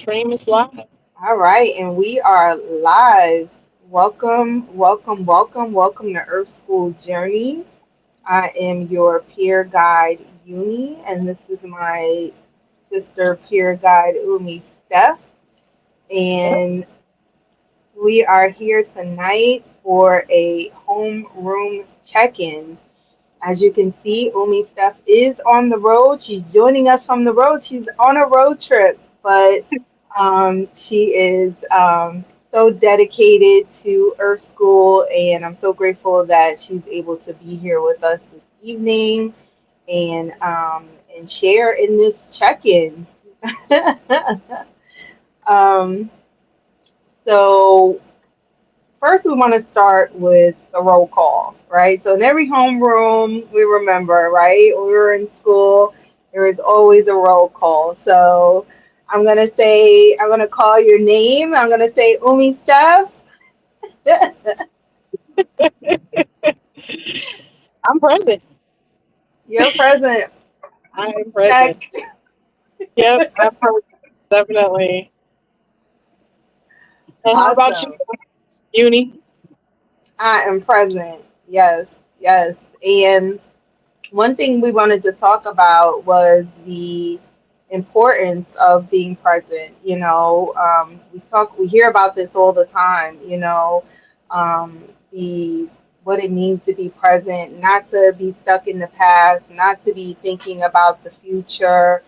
stream is live. All right, and we are live. Welcome, welcome, welcome, welcome to Earth School Journey. I am your peer guide, Uni, and this is my sister peer guide, Umi Steph. Yep. And we are here tonight for a homeroom check-in. As you can see, Umi Steph is on the road. She's joining us from the road. She's on a road trip, but she is so dedicated to Earth School, and I'm so grateful that she's able to be here with us this evening and share in this check-in. um, so first, we want to start with the roll call, right? So in every homeroom, we remember, right? When we were in school, there was always a roll call. So I'm gonna call your name. I'm gonna say Umi Steph. I'm present. You're present. I am Check. present. Yep, I'm present. Definitely. And how about you, Awesome. Uni? I am present. Yes, yes. And one thing we wanted to talk about was the importance of being present. We hear about this all the time. The what it means to be present, not to be stuck in the past, not to be thinking about the future,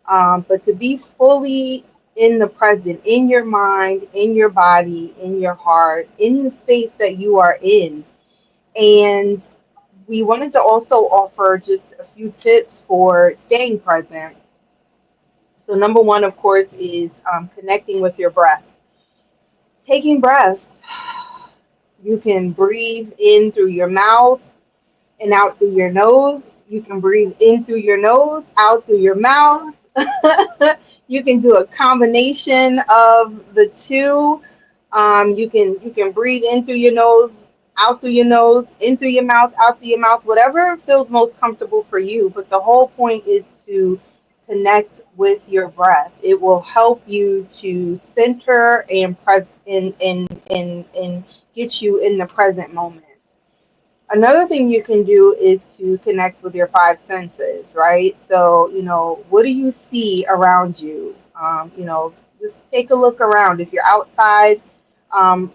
but to be fully in the present, in your mind, in your body, in your heart, in the space that you are in. And we wanted to also offer just a few tips for staying present. So, number one, of course, is connecting with your breath. Taking breaths, you can breathe in through your mouth and out through your nose. You can breathe in through your nose, out through your mouth. You can do a combination of the two. You can breathe in through your nose, out through your nose, in through your mouth, out through your mouth, whatever feels most comfortable for you. But the whole point is to connect with your breath. It will help you to center and and get you in the present moment. Another thing you can do is to connect with your five senses, right? So, what do you see around you? Just take a look around. If you're outside,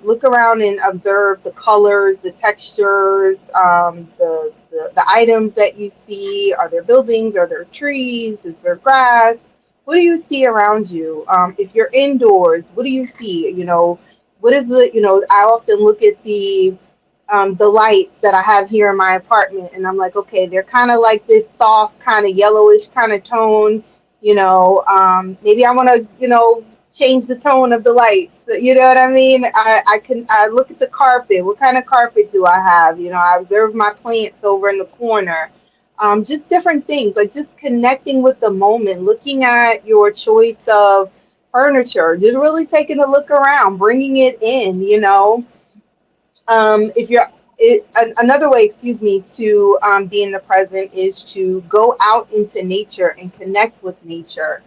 look around and observe the colors, the textures, the items that you see. Are there buildings? Are there trees? Is there grass? What do you see around you? If you're indoors, what do you see? What is I often look at the lights that I have here in my apartment, and I'm like, okay, they're kind of like this soft, kind of yellowish kind of tone. Maybe I want to, change the tone of the lights. You know what I mean? I look at the carpet. What kind of carpet do I have? I observe my plants over in the corner. Just different things, like just connecting with the moment, looking at your choice of furniture, just really taking a look around, bringing it in. If you're Another way, excuse me, to be in the present is to go out into nature and connect with nature.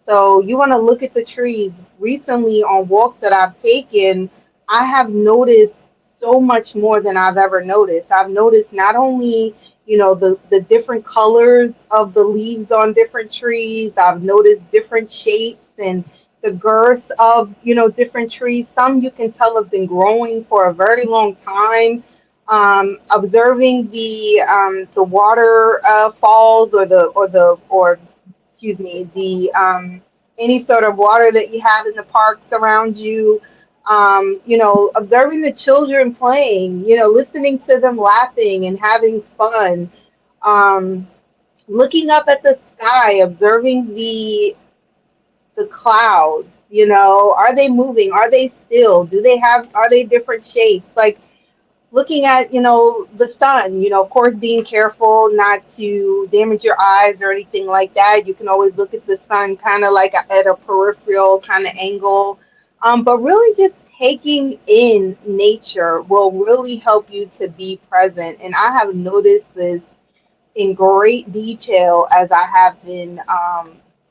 So you want to look at the trees. Recently, on walks that I've taken, I have noticed so much more than I've ever noticed. I've noticed not only, the different colors of the leaves on different trees. I've noticed different shapes and the girth of, different trees. Some you can tell have been growing for a very long time. Observing the water falls, or excuse me, the any sort of water that you have in the parks around you. Observing the children playing, listening to them laughing and having fun. Um, Looking up at the sky, observing the clouds. Are they moving? Are they still? Are they different shapes? Like looking at, the sun, of course, being careful not to damage your eyes or anything like that. You can always look at the sun kind of like at a peripheral kind of angle. But really just taking in nature will really help you to be present. And I have noticed this in great detail as I have been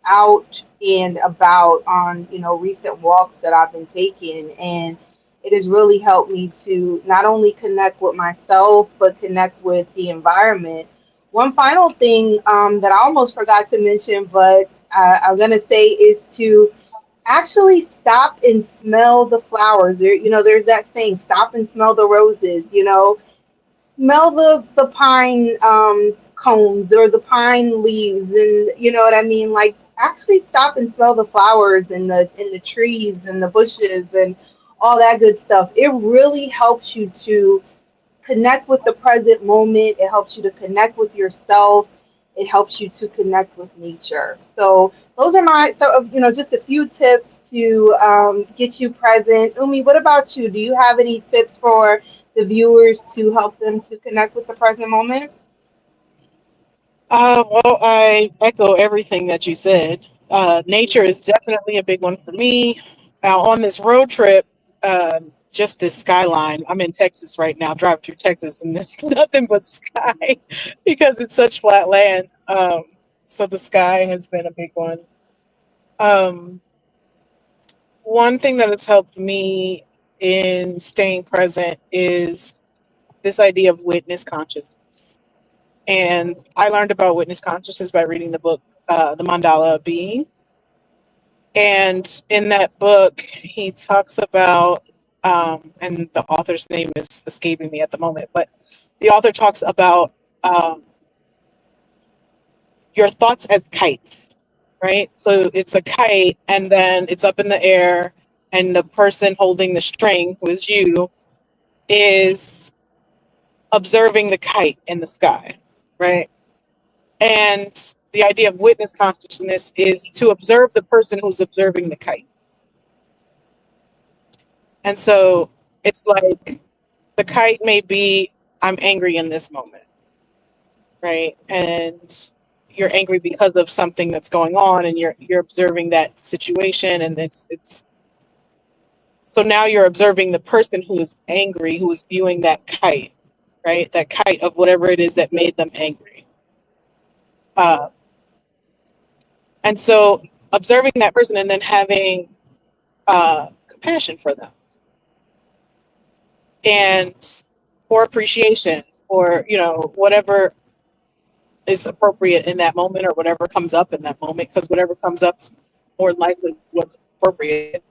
out and about on, recent walks that I've been taking. And it has really helped me to not only connect with myself, but connect with the environment. One final thing that I almost forgot to mention, but I'm going to say is to actually stop and smell the flowers. There's that saying, stop and smell the roses, smell the pine cones or the pine leaves, and you know what I mean, like actually stop and smell the flowers and the trees and the bushes and all that good stuff. It really helps you to connect with the present moment. It helps you to connect with yourself. It helps you to connect with nature. So those are just a few tips to get you present. Umi, what about you? Do you have any tips for the viewers to help them to connect with the present moment? Well, I echo everything that you said. Nature is definitely a big one for me. Now, on this road trip, just this skyline. I'm in Texas right now, driving through Texas, and there's nothing but sky because it's such flat land. So the sky has been a big one. Um, One thing that has helped me in staying present is this idea of witness consciousness. And I learned about witness consciousness by reading the book, The Mandala of Being. And in that book, he talks about, and the author's name is escaping me at the moment, but the author talks about your thoughts as kites, right? So it's a kite, and then it's up in the air, and the person holding the string, who is you, is observing the kite in the sky, right? And the idea of witness consciousness is to observe the person who's observing the kite. And so it's like the kite may be, I'm angry in this moment, right? And you're angry because of something that's going on, and you're observing that situation, and it's so now you're observing the person who is angry, who is viewing that kite, right? That kite of whatever it is that made them angry. Uh, and so observing that person and then having compassion for them and or appreciation or whatever is appropriate in that moment or whatever comes up in that moment, because whatever comes up is more likely what's appropriate.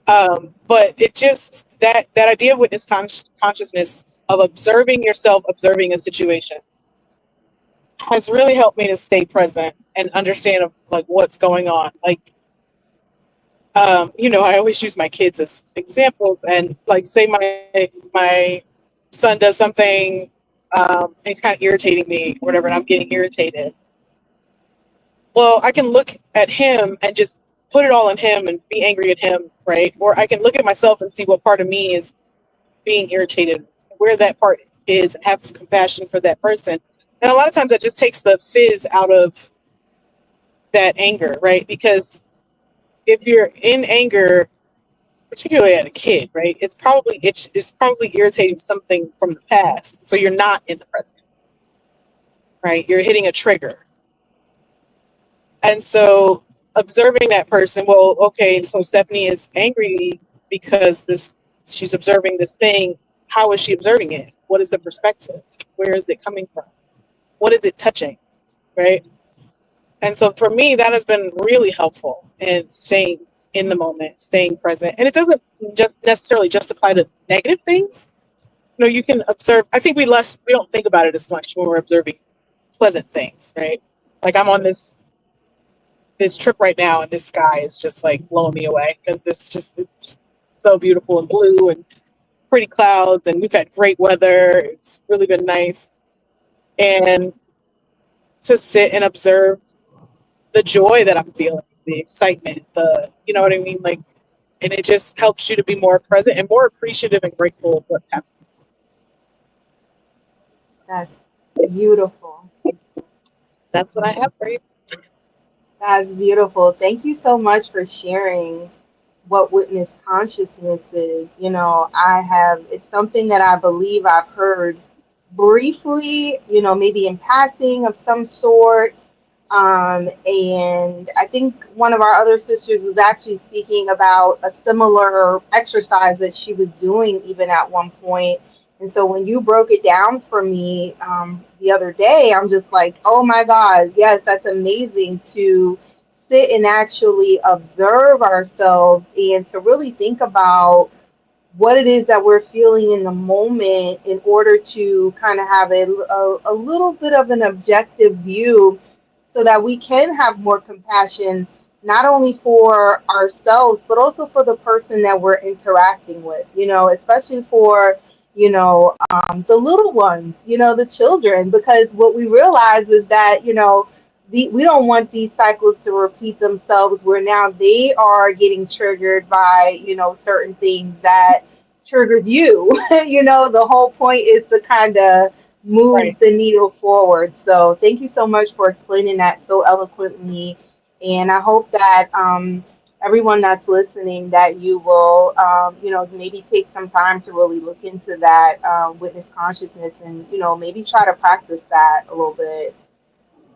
But it just that idea of witness consciousness of observing yourself, observing a situation, has really helped me to stay present and understand like what's going on. Like, I always use my kids as examples, and like say my son does something, and he's kind of irritating me, or whatever, and I'm getting irritated. Well, I can look at him and just put it all on him and be angry at him, right? Or I can look at myself and see what part of me is being irritated, where that part is, and have compassion for that person. And a lot of times that just takes the fizz out of that anger, right? Because if you're in anger, particularly at a kid, right, it's probably irritating something from the past. So you're not in the present, right? You're hitting a trigger. And so observing that person, well, okay, so Stephanie is angry because she's observing this thing. How is she observing it? What is the perspective? Where is it coming from? What is it touching? Right? And so for me, that has been really helpful in staying in the moment, staying present. And it doesn't just necessarily just apply to negative things. You can observe. I think we don't think about it as much when we're observing pleasant things, right? Like I'm on this trip right now, and this sky is just like blowing me away because it's so beautiful and blue and pretty clouds, and we've had great weather. It's really been nice. And to sit and observe the joy that I'm feeling, the excitement, you know what I mean? Like, and it just helps you to be more present and more appreciative and grateful of what's happening. That's beautiful. That's what I have for you. That's beautiful. Thank you so much for sharing what witness consciousness is. It's something that I believe I've heard briefly, maybe in passing of some sort. And I think one of our other sisters was actually speaking about a similar exercise that she was doing even at one point. And so when you broke it down for me the other day, I'm just like, oh my God, yes, that's amazing to sit and actually observe ourselves and to really think about what it is that we're feeling in the moment in order to kind of have a little bit of an objective view so that we can have more compassion, not only for ourselves, but also for the person that we're interacting with, especially for, the little ones, the children, because what we realize is that, we don't want these cycles to repeat themselves where now they are getting triggered by, certain things that triggered you. The whole point is to kind of move Right. the needle forward. So thank you so much for explaining that so eloquently. And I hope that everyone that's listening, that you will, maybe take some time to really look into that witness consciousness and, maybe try to practice that a little bit.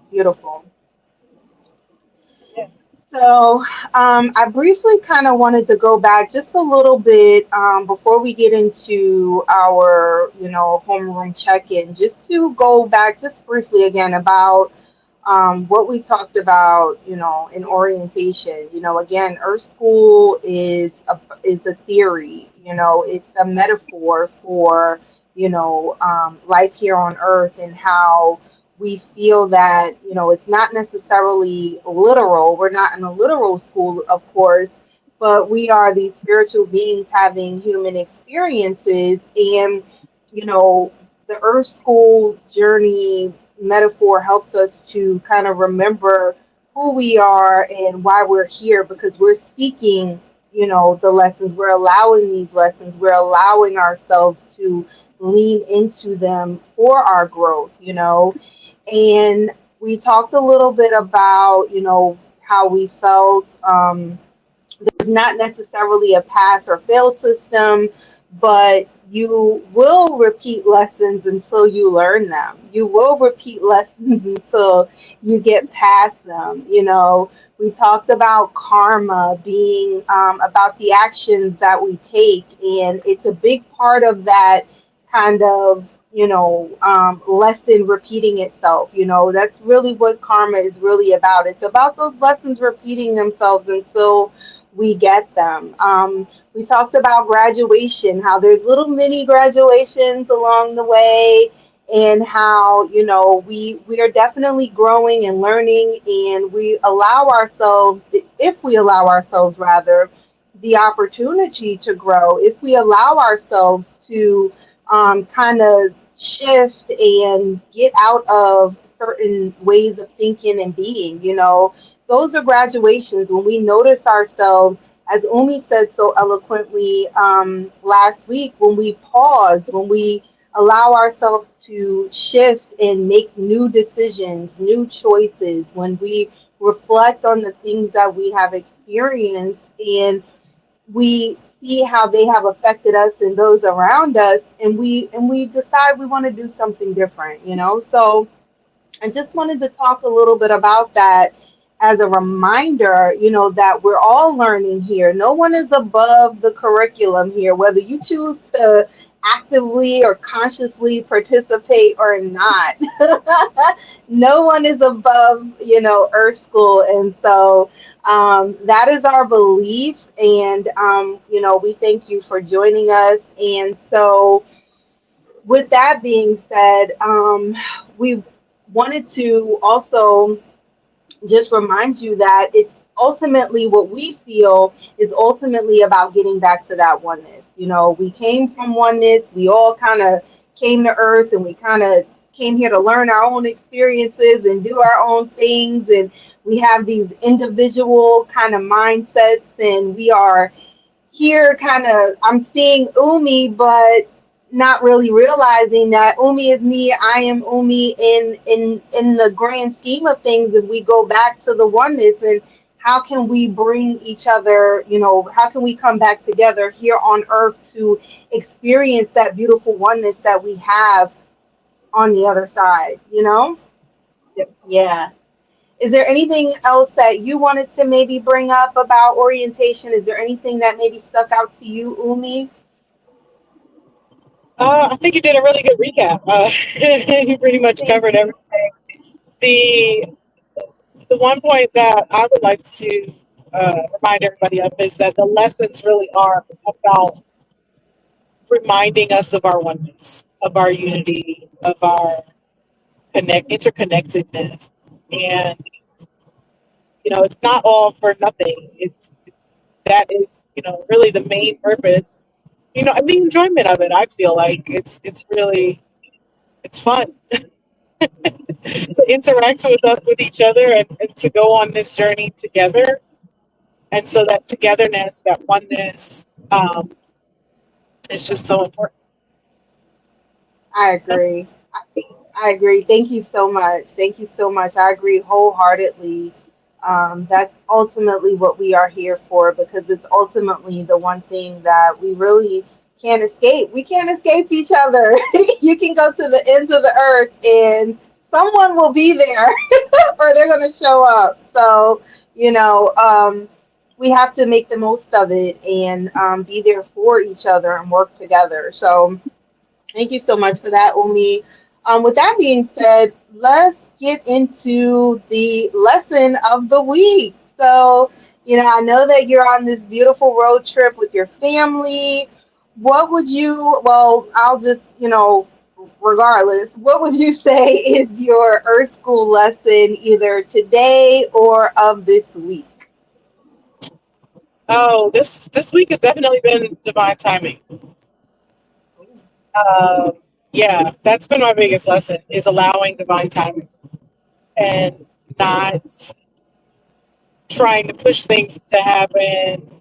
Beautiful. Yeah. So, I briefly kind of wanted to go back just a little bit before we get into our, homeroom check-in, just to go back just briefly again about what we talked about, in orientation. Again, Earth School is a theory. It's a metaphor for, life here on Earth and how we feel that, it's not necessarily literal. We're not in a literal school, of course, but we are these spiritual beings having human experiences. And, the Earth School journey metaphor helps us to kind of remember who we are and why we're here, because we're seeking, the lessons. We're allowing these lessons. We're allowing ourselves to lean into them for our growth, and we talked a little bit about, how we felt. There's not necessarily a pass or fail system, but you will repeat lessons until you learn them. You will repeat lessons until you get past them. We talked about karma being about the actions that we take, and it's a big part of that kind of, lesson repeating itself. That's really what karma is really about. It's about those lessons repeating themselves until we get them. We talked about graduation, how there's little mini graduations along the way, and how, we are definitely growing and learning, and we allow ourselves, if we allow ourselves rather, the opportunity to grow, if we allow ourselves to kind of shift and get out of certain ways of thinking and being, those are graduations when we notice ourselves, as Umi said so eloquently last week, when we pause, when we allow ourselves to shift and make new decisions, new choices, when we reflect on the things that we have experienced and we see how they have affected us and those around us, and we decide we want to do something different, So I just wanted to talk a little bit about that as a reminder, that we're all learning here. No one is above the curriculum here, whether you choose to actively or consciously participate or not. No one is above, Earth School. And so that is our belief. And, we thank you for joining us. And so, with that being said, we wanted to also just remind you that it's ultimately what we feel is ultimately about getting back to that oneness. We came from oneness, we all kind of came to earth and we kind of came here to learn our own experiences and do our own things. And we have these individual kind of mindsets, and we are here kind of, I'm seeing Umi, but not really realizing that Umi is me, I am Umi in the grand scheme of things. If we go back to the oneness, and how can we bring each other, how can we come back together here on earth to experience that beautiful oneness that we have on the other side, Yep. Yeah. Is there anything else that you wanted to maybe bring up about orientation? Is there anything that maybe stuck out to you, Umi? I think you did a really good recap. You pretty much Thank covered you. everything. The the one point that I would like to remind everybody of is that the lessons really are about reminding us of our oneness, of our unity, of our interconnectedness, and it's not all for nothing. It's that is really the main purpose. And the enjoyment of it. I feel like it's really it's fun to interact with each other and to go on this journey together. And so that togetherness, that oneness, is just so important. I That's agree. I agree. Thank you so much. Thank you so much. I agree wholeheartedly. That's ultimately what we are here for because it's ultimately the one thing that we really can't escape. We can't escape each other. You can go to the ends of the earth and someone will be there or they're going to show up. So, you know, we have to make the most of it and be there for each other and work together. So, thank you so much for that, Umi. With that being said, let's get into the lesson of the week. So, I know that you're on this beautiful road trip with your family. What would you, well, I'll just, regardless, what would you say is your Earth School lesson either today or of this week? Oh, this week has definitely been divine timing. Um, yeah, that's been my biggest lesson is allowing divine timing and not trying to push things to happen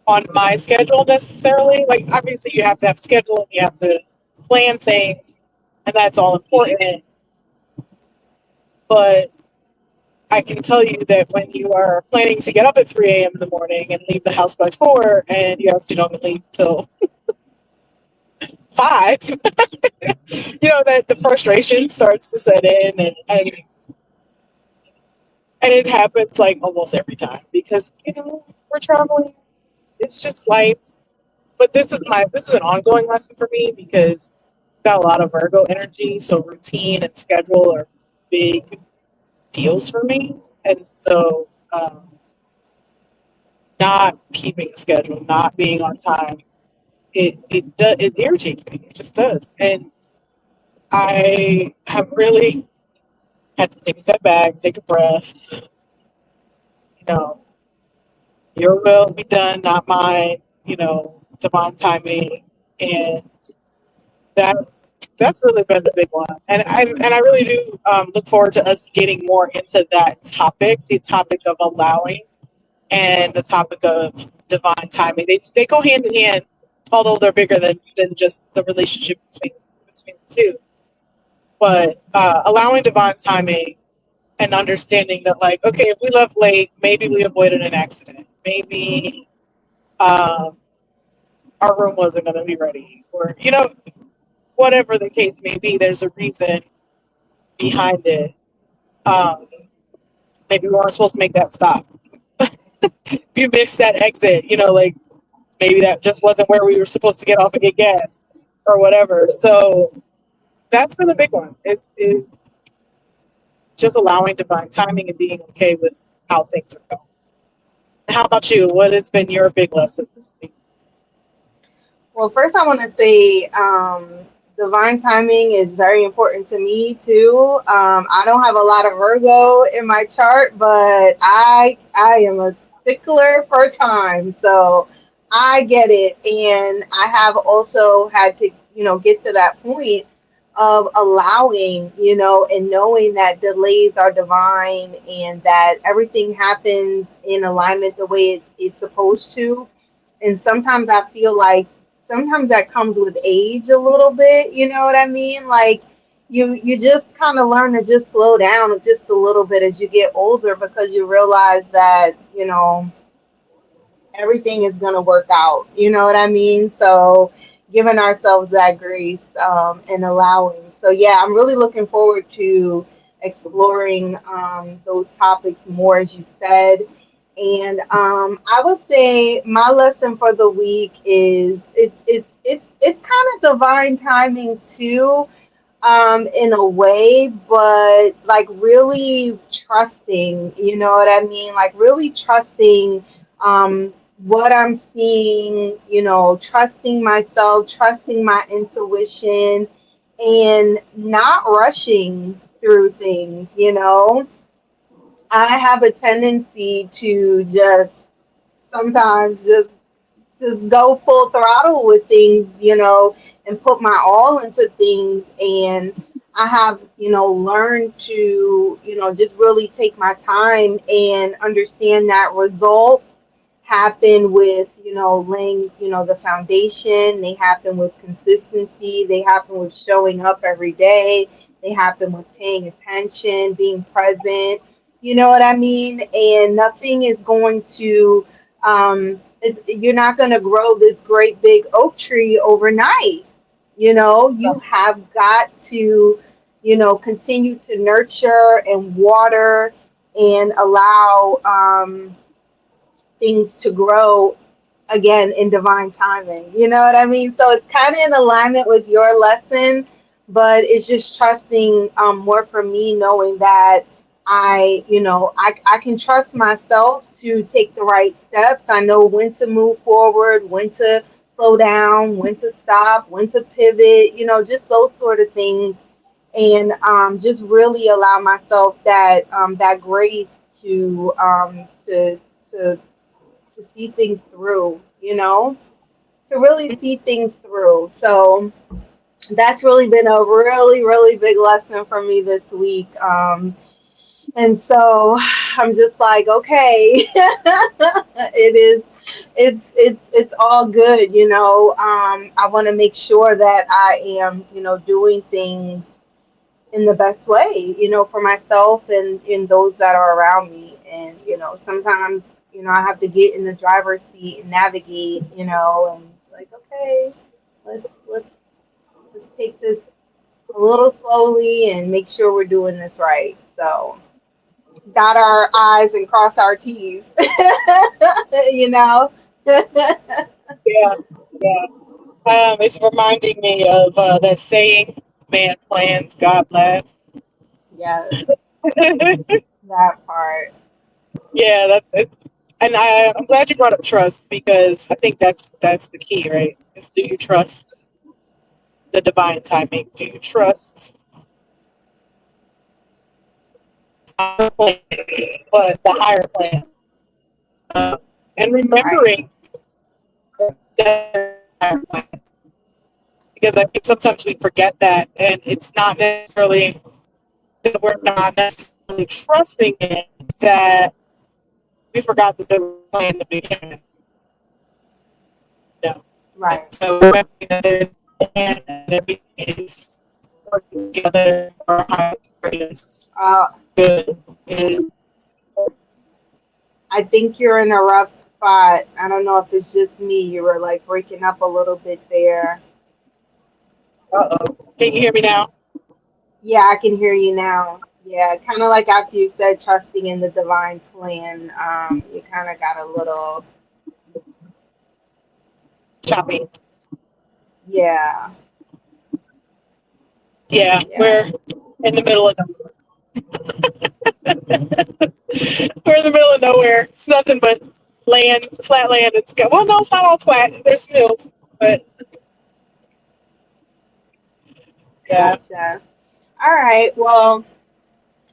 on my schedule necessarily. Like obviously you have to have a schedule and you have to plan things and that's all important. But I can tell you that when you are planning to get up at 3 a.m. in the morning and leave the house by 4 and you actually don't leave till 5, that the frustration starts to set in and it happens like almost every time because, we're traveling. It's just life. But this is an ongoing lesson for me because it's got a lot of Virgo energy, so routine and schedule are big deals for me, and so not keeping a schedule, not being on time, it irritates me. It just does, and I have really had to take a step back, take a breath. You know, your will be done, not mine. Divine timing, and that's really been the big one, and I really do look forward to us getting more into that topic, the topic of allowing and the topic of divine timing. They go hand in hand, although they're bigger than just the relationship between the two. But allowing divine timing and understanding that, like, okay, if we left late, maybe we avoided an accident. Maybe um, our room wasn't going to be ready, or whatever the case may be. There's a reason behind it. Um, Maybe we weren't supposed to make that stop. If you missed that exit, like maybe that just wasn't where we were supposed to get off and get gas or whatever. So that's been a big one. It's just allowing divine timing and being okay with how things are going. How about you? What has been your big lesson this week? Well, first I want to say divine timing is very important to me too. I don't have a lot of Virgo in my chart, but I am a stickler for time, so I get it, and I have also had to get to that point of allowing and knowing that delays are divine and that everything happens in alignment the way it's supposed to. And sometimes I feel like sometimes that comes with age a little bit, you know what I mean? Like you just kind of learn to just slow down just a little bit as you get older because you realize that, everything is going to work out, you know what I mean? So giving ourselves that grace and allowing. So yeah, I'm really looking forward to exploring those topics more, as you said. And I would say my lesson for the week is it's kind of divine timing too, in a way, but like really trusting, you know what I mean? Like really trusting what I'm seeing, you know, trusting myself, trusting my intuition, and not rushing through things, you know. I have a tendency to just sometimes just go full throttle with things, you know, and put my all into things. And I have, you know, learned to, you know, just really take my time and understand that results happen with, you know, laying, you know, the foundation. They happen with consistency. They happen with showing up every day. They happen with paying attention, being present. You know what I mean? And nothing is going to you're not going to grow this great big oak tree overnight. You know, you have got to, you know, continue to nurture and water and allow things to grow again in divine timing. You know what I mean? So it's kind of in alignment with your lesson, but it's just trusting more for me, knowing that I can trust myself to take the right steps. I know when to move forward, when to slow down, when to stop, when to pivot, you know, just those sort of things. And just really allow myself that grace to to to see things through, you know, to really see things through. So that's really been a really, really big lesson for me this week. And so I'm just like, okay, it is, it's all good, you know. I want to make sure that I am, you know, doing things in the best way, you know, for myself and in those that are around me. And, you know, sometimes, you know, I have to get in the driver's seat and navigate, you know, and like, okay, let's let's take this a little slowly and make sure we're doing this right. So dot our I's and cross our T's, you know. Yeah, yeah. It's reminding me of that saying, "Man plans, God laughs." Yes, Yeah, that part. that's it's. And I'm glad you brought up trust because I think that's the key, right? Is do you trust the divine timing? Do you trust but the higher plan? And Right, remembering that higher plan because I think sometimes we forget that, and it's not necessarily that we're not necessarily trusting it, that we forgot that there was a plan to begin with. No. And right. so remembering that there's a plan and everything is working together for our highest greatest Uh, good. And I think you're in a rough spot. I don't know if it's just me. You were like breaking up a little bit there. uh-oh. Can you hear me now? Yeah, I can hear you now. Yeah, kind of like after you said trusting in the divine plan, you kind of got a little, Choppy. yeah, Yeah, yeah, we're in the middle of we're in the middle of nowhere. It's nothing but land, flat land. It's got well, no, it's not all flat. There's hills, but yeah. gotcha. All right, well,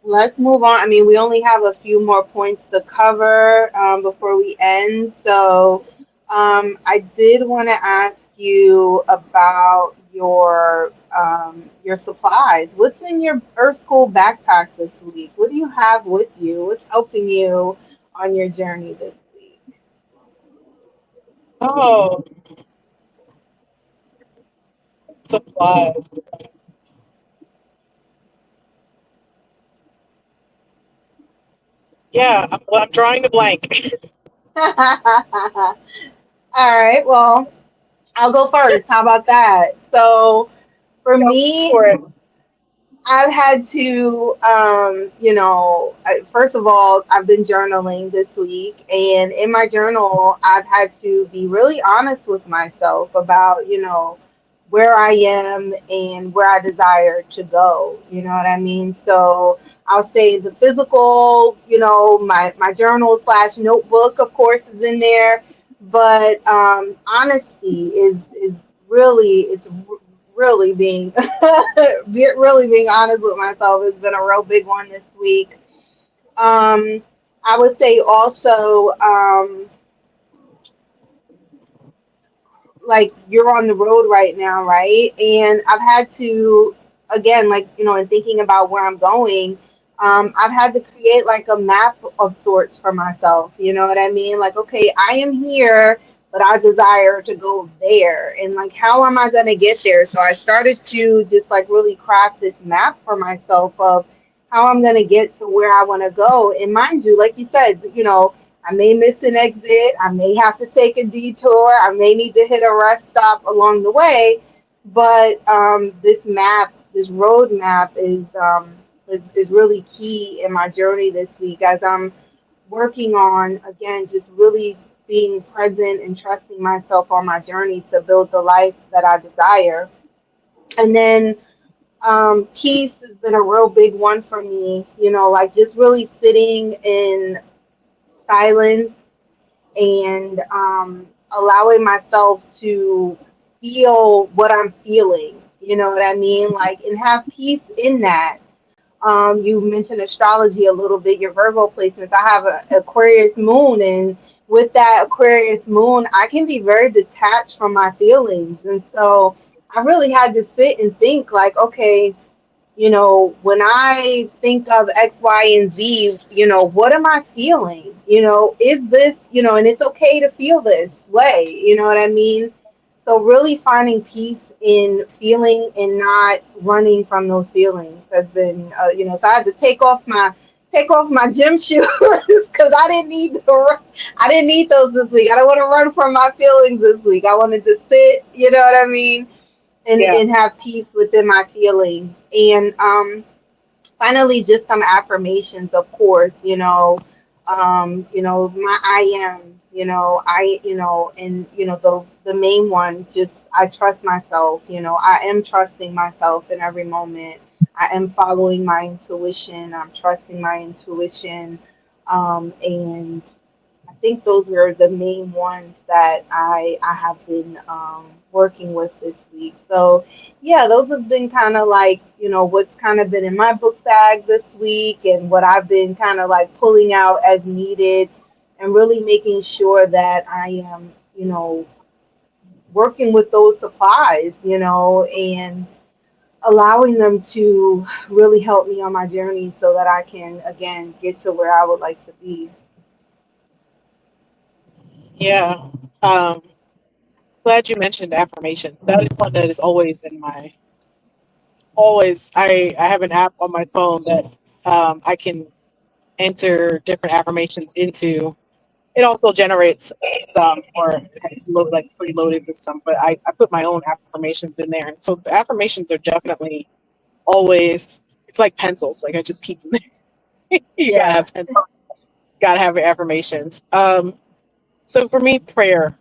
let's move on. I mean, we only have a few more points to cover before we end. So, I did want to ask you about your supplies. What's in your Earth School backpack this week? What do you have with you? What's helping you on your journey this week? Oh, supplies. Yeah, I'm drawing the blank. All right, well, I'll go first. How about that? So, for Go me, for it. I've had to, first of all, I've been journaling this week, and in my journal, I've had to be really honest with myself about, where I am and where I desire to go. You know what I mean? So I'll say the physical, my journal slash notebook, of course, is in there, but honesty is really, it's really being really being honest with myself has been a real big one this week. Um, I would say also, like you're on the road right now, right? And I've had to, again, like, in thinking about where I'm going, I've had to create like a map of sorts for myself. You know what I mean? Like, okay, I am here, but I desire to go there. And like, how am I going to get there? So I started to just like really craft this map for myself of how I'm going to get to where I want to go. And mind you, like you said, I may miss an exit. I may have to take a detour. I may need to hit a rest stop along the way. But this map, this road map, is really key in my journey this week as I'm working on, again, just really being present and trusting myself on my journey to build the life that I desire. And then peace has been a real big one for me. Like just really sitting in silence and allowing myself to feel what I'm feeling. You know what I mean? Like, and have peace in that. You mentioned astrology a little bit, your Virgo placements. I have a Aquarius moon, and with that Aquarius moon, I can be very detached from my feelings. And so I really had to sit and think, like, okay, when I think of X, Y, and Z, what am I feeling? Is this, and it's okay to feel this way, you know what I mean? So really finding peace in feeling and not running from those feelings has been, so I had to take off my gym shoes because I didn't need to run. I didn't need those this week. I don't want to run from my feelings this week. I wanted to sit, you know what I mean? and Yeah. and have peace within my feelings. And finally, just some affirmations, of course. My I ams. And the main one, just I trust myself. I am trusting myself in every moment. I am following my intuition. I'm trusting my intuition, and I think those were the main ones that I have been working with this week. So yeah, those have been kind of like what's kind of been in my book bag this week, and what I've been kind of like pulling out as needed, and really making sure that I am working with those supplies, and allowing them to really help me on my journey so that I can again get to where I would like to be. Yeah. Um, Glad you mentioned affirmation. That is one that is always in my always. I have an app on my phone that I can enter different affirmations into. It also generates some, or it's like preloaded with some, but I put my own affirmations in there. So the affirmations are definitely always, it's like pencils. Like I just keep them there. You gotta Yeah. have pencils, gotta have your affirmations. So for me, prayer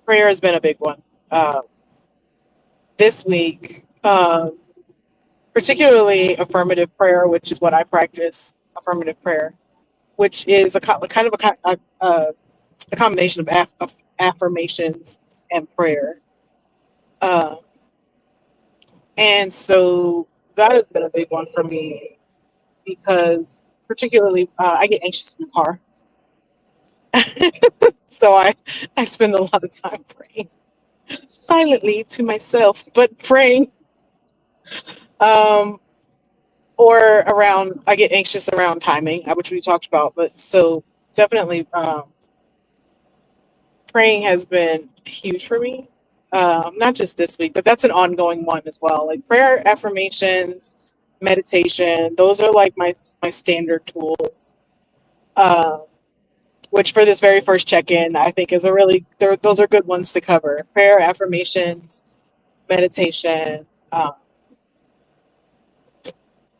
has been a big one. This week, particularly affirmative prayer, which is what I practice, affirmative prayer, which is kind of a combination of affirmations and prayer. Uh, and so that has been a big one for me because, particularly, I get anxious in the car. So I spend a lot of time praying silently to myself, but praying. Um, or around, I get anxious around timing, which we talked about. But so definitely, praying has been huge for me. Not just this week, but that's an ongoing one as well. Like prayer, affirmations, meditation; those are like my standard tools. Um, which for this very first check-in, I think is a really those are good ones to cover. Prayer, affirmations, meditation,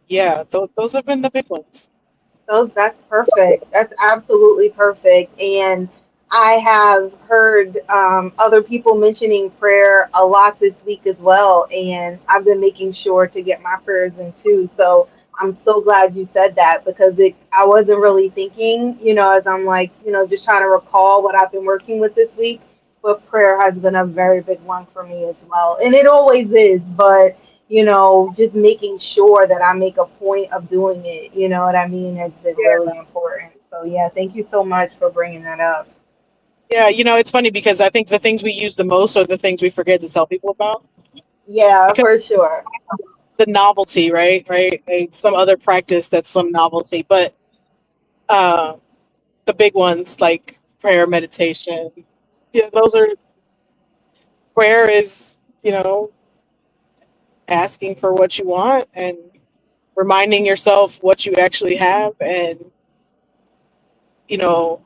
Yeah, those have been the big ones. So that's perfect. That's absolutely perfect. And I have heard other people mentioning prayer a lot this week as well. And I've been making sure to get my prayers in too. So I'm so glad you said that because I wasn't really thinking, as I'm like, just trying to recall what I've been working with this week. But prayer has been a very big one for me as well. And it always is. But just making sure that I make a point of doing it, you know what I mean, has been Yeah. really important. So, yeah, thank you so much for bringing that up. Yeah, it's funny because I think the things we use the most are the things we forget to tell people about Yeah, because for sure. the novelty, right? Right? Like some other practice that's some novelty, but uh, the big ones like prayer, meditation, yeah, those are prayer is asking for what you want and reminding yourself what you actually have, and you know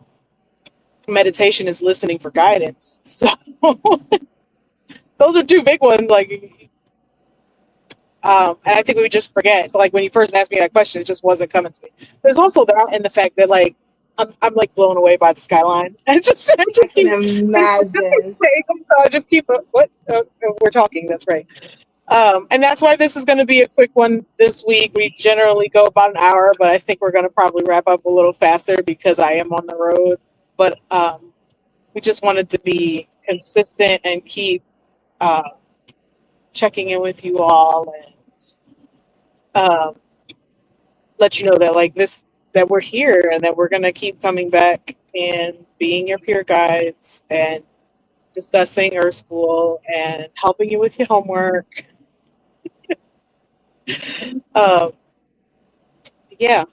meditation is listening for guidance. So those are two big ones. And I think we just forget. So like when you first asked me that question, it just wasn't coming to me. There's also that, and the fact that like I'm like blown away by the skyline. And I I just can keep imagine. so I just keep what we're talking. That's right. And that's why this is going to be a quick one this week. We generally go about an hour, but I think we're going to probably wrap up a little faster because I am on the road. But we just wanted to be consistent and keep uh, checking in with you all and um, let you know that like this that we're here and that we're going to keep coming back and being your peer guides and discussing Earth School and helping you with your homework. Um, yeah.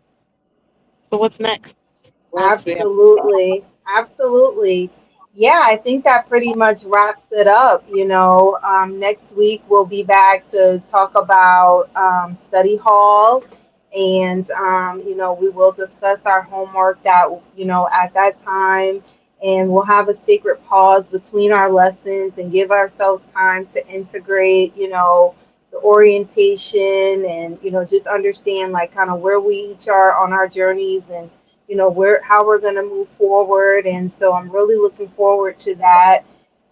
So what's next? What else do we have? Absolutely. Absolutely. Yeah, I think that pretty much wraps it up. Next week we'll be back to talk about study hall. And, we will discuss our homework at that time. And we'll have a sacred pause between our lessons and give ourselves time to integrate, the orientation and, just understand like kind of where we each are on our journeys and where how we're going to move forward. And so I'm really looking forward to that.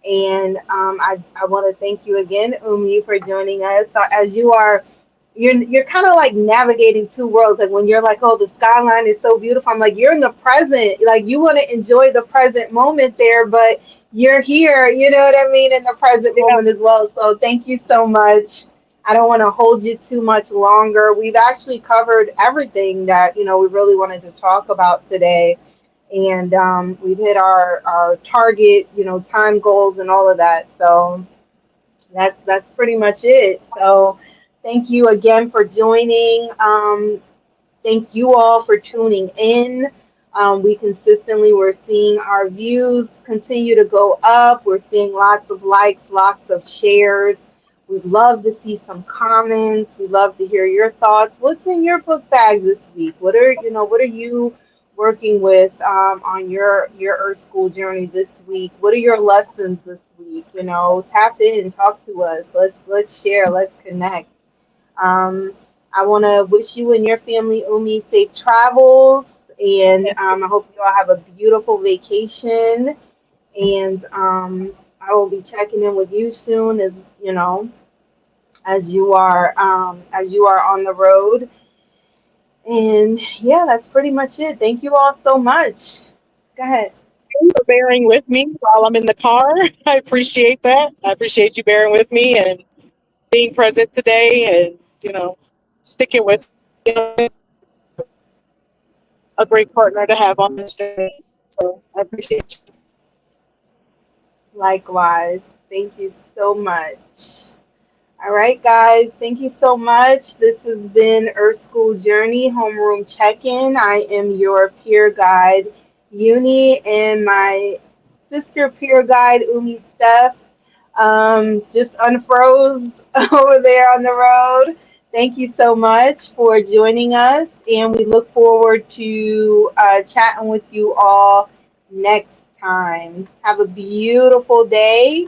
And I want to thank you again, Umi, for joining us. So as you're kind of like navigating two worlds. Like when you're like, oh, the skyline is so beautiful. I'm like, you're in the present. Like you want to enjoy the present moment there, but you're here. You know what I mean, in the present Yeah. moment as well. So thank you so much. I don't want to hold you too much longer. We've actually covered everything that we really wanted to talk about today, and we've hit our target time goals and all of that. So that's pretty much it. So thank you again for joining. Thank you all for tuning in. We consistently, we're seeing our views continue to go up. We're seeing lots of likes, lots of shares. We'd love to see some comments. We'd love to hear your thoughts. What's in your book bag this week? What are you working with on your Earth School journey this week? What are your lessons this week? Tap in, talk to us. Let's share. Let's connect. Um, I want to wish you and your family, Umi, safe travels, and I hope you all have a beautiful vacation. And I will be checking in with you soon, as you are on the road. And yeah, that's pretty much it. Thank you all so much. Go ahead. For bearing with me while I'm in the car. I appreciate that. I appreciate you bearing with me and being present today and, sticking with me. A great partner to have on this journey. So I appreciate you. Likewise. Thank you so much. All right, guys. Thank you so much. This has been Earth School Journey Homeroom Check-in. I am your peer guide, Uni, and my sister peer guide, Umi Steph, just unfroze over there on the road. Thank you so much for joining us, and we look forward to chatting with you all next time. Have a beautiful day,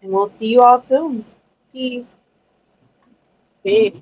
and we'll see you all soon. Peace. Peace.